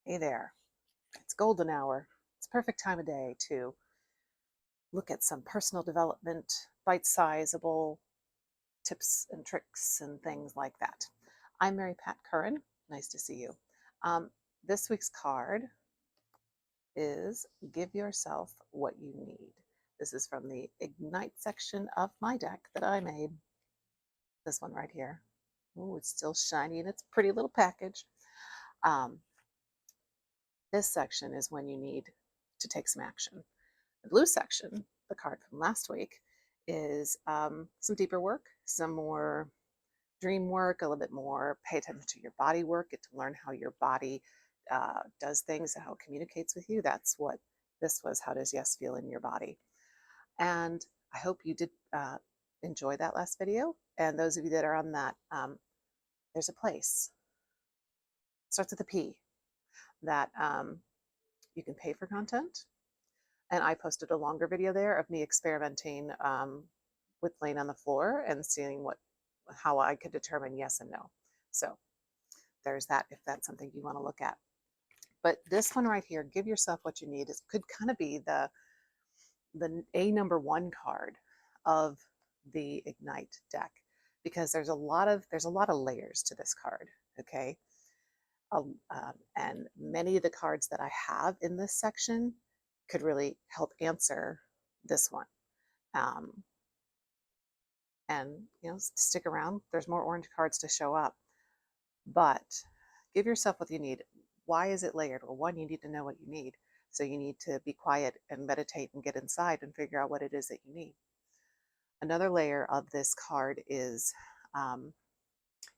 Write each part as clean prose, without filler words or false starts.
Hey there. It's golden hour. It's a perfect time of day to look at some personal development, bite-sizable tips and tricks and things like that. I'm Mary Pat Curran. Nice to see you. Um, this week's card is Give Yourself What You Need. This is from the Ignite section of my deck that I made. This one right here. Oh, it's still shiny and it's a pretty little package. Um, this section is when you need to take some action. The blue section, the card from last week, is some deeper work, some more dream work, a little bit more pay attention to your body work, get to learn how your body does things and how it communicates with you. That's what this was. How does yes feel in your body? And I hope you did enjoy that last video. And those of you that are on that, there's a place, starts with a P, that you can pay for content. And I posted a longer video there of me experimenting with laying on the floor and seeing how I could determine yes and no. So there's that if that's something you want to look at. But this one right here, Give Yourself What You Need, could kind of be the number 1 card of the Ignite deck, because there's a lot of layers to this card. Okay. And many of the cards that I have in this section could really help answer this one. And stick around. There's more orange cards to show up. But give yourself what you need. Why is it layered? Well, one, you need to know what you need. So you need to be quiet and meditate and get inside and figure out what it is that you need. Another layer of this card is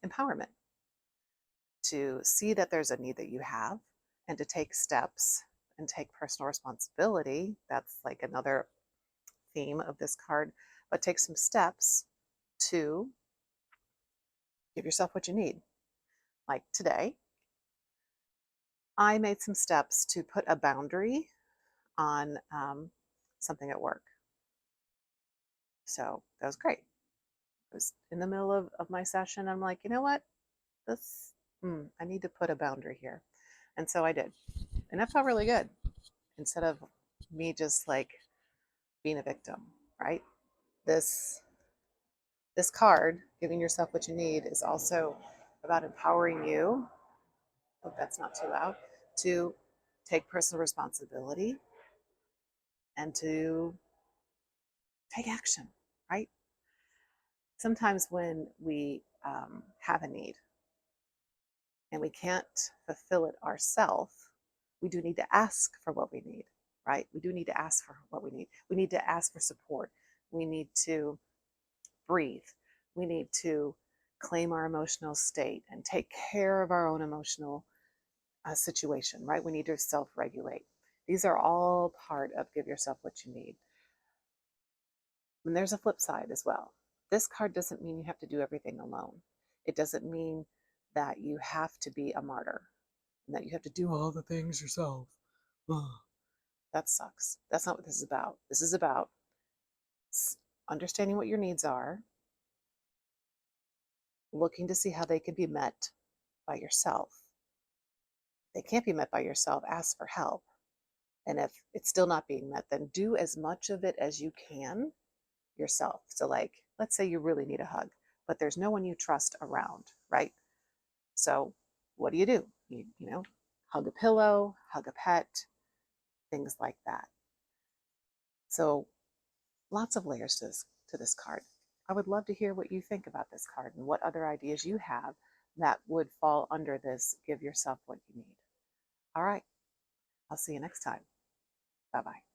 empowerment. To see that there's a need that you have and to take steps and take personal responsibility. That's like another theme of this card, but take some steps to give yourself what you need. Like today, I made some steps to put a boundary on something at work. So that was great. I was in the middle of my session. I'm like, you know what? I need to put a boundary here. And so I did. And that felt really good. Instead of me just like being a victim, right? This card, Giving Yourself What You Need, is also about empowering you, hope that's not too loud, to take personal responsibility and to take action, right? Sometimes when we have a need and we can't fulfill it ourselves, we do need to ask for what we need, right? We do need to ask for what we need. We need to ask for support. We need to breathe. We need to claim our emotional state and take care of our own emotional situation, right? We need to self-regulate. These are all part of Give Yourself What You Need. And there's a flip side as well. This card doesn't mean you have to do everything alone. It doesn't mean that you have to be a martyr and that you have to do all the things yourself. That sucks. That's not what this is about. This is about understanding what your needs are, looking to see how they can be met by yourself. If they can't be met by yourself, ask for help. And if it's still not being met, then do as much of it as you can yourself. So like, let's say you really need a hug, but there's no one you trust around, right? So what do? You hug a pillow, hug a pet, things like that. So lots of layers to this card. I would love to hear what you think about this card and what other ideas you have that would fall under this Give Yourself What You Need. All right, I'll see you next time. Bye-bye.